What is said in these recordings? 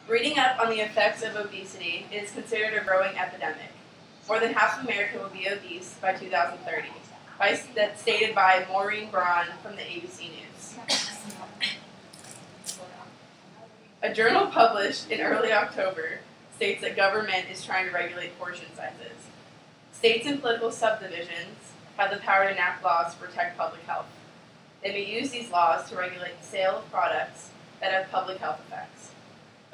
Reading up on the effects of obesity is considered a growing epidemic. More than half of America will be obese by 2030, that's stated by Maureen Braun from the ABC News. A journal published in early October states that government is trying to regulate portion sizes. States and political subdivisions have the power to enact laws to protect public health. They may use these laws to regulate the sale of products that have public health effects.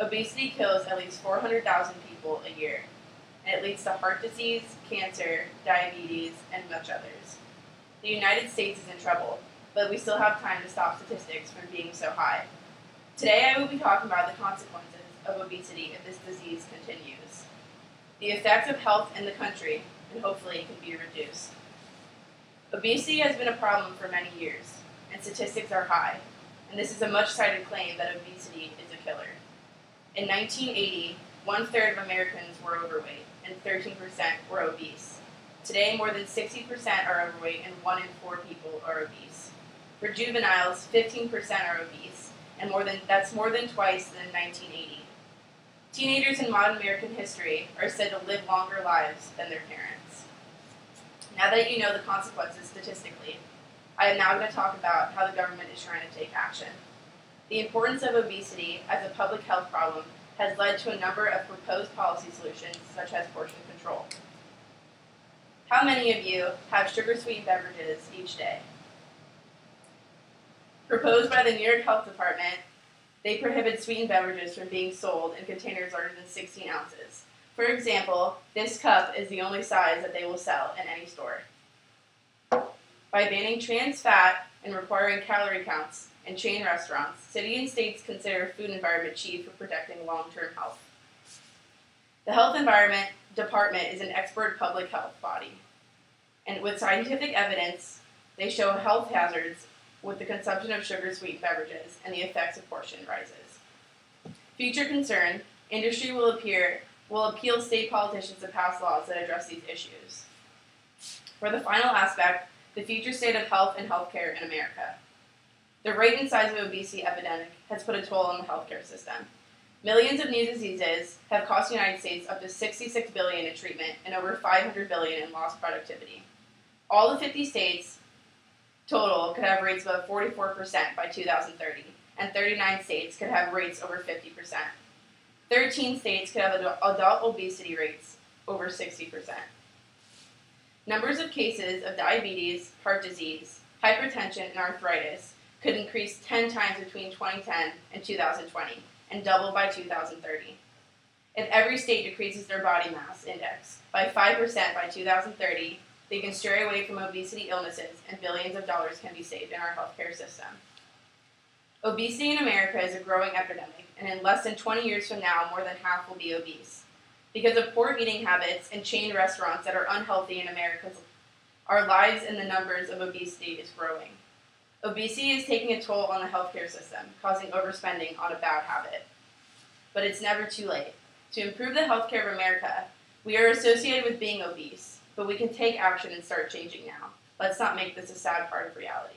Obesity kills at least 400,000 people a year, and it leads to heart disease, cancer, diabetes, and much others. The United States is in trouble, but we still have time to stop statistics from being so high. Today I will be talking about the consequences of obesity if this disease continues, the effects of health in the country, and hopefully it can be reduced. Obesity has been a problem for many years, and statistics are high, and this is a much-cited claim that obesity is a killer. In 1980, 1/3 of Americans were overweight, and 13% were obese. Today, more than 60% are overweight, and 1 in 4 people are obese. For juveniles, 15% are obese, and that's more than twice than 1980. Teenagers in modern American history are said to live longer lives than their parents. Now that you know the consequences statistically, I am now going to talk about how the government is trying to take action. The importance of obesity as a public health problem has led to a number of proposed policy solutions, such as portion control. How many of you have sugar-sweetened beverages each day? Proposed by the New York Health Department, they prohibit sweetened beverages from being sold in containers larger than 16 ounces. For example, this cup is the only size that they will sell in any store. By banning trans fat and requiring calorie counts in chain restaurants, cities and states consider food environment chief for protecting long-term health. The Health Environment Department is an expert public health body, and with scientific evidence, they show health hazards with the consumption of sugar-sweetened beverages and the effects of portion rises. Future concern, industry will appeal state politicians to pass laws that address these issues. For the final aspect, the future state of health and healthcare in America. The rate and size of obesity epidemic has put a toll on the healthcare system. Millions of new diseases have cost the United States up to $66 billion in treatment and over $500 billion in lost productivity. All the 50 states total could have rates above 44% by 2030, and 39 states could have rates over 50%. 13 states could have adult obesity rates over 60%. Numbers of cases of diabetes, heart disease, hypertension, and arthritis could increase 10 times between 2010 and 2020, and double by 2030. If every state decreases their body mass index by 5% by 2030, they can stray away from obesity illnesses, and billions of dollars can be saved in our healthcare system. Obesity in America is a growing epidemic, and in less than 20 years from now, more than half will be obese. Because of poor eating habits and chain restaurants that are unhealthy in America, our lives and the numbers of obesity is growing. Obesity is taking a toll on the healthcare system, causing overspending on a bad habit. But it's never too late. To improve the healthcare of America, we are associated with being obese, but we can take action and start changing now. Let's not make this a sad part of reality.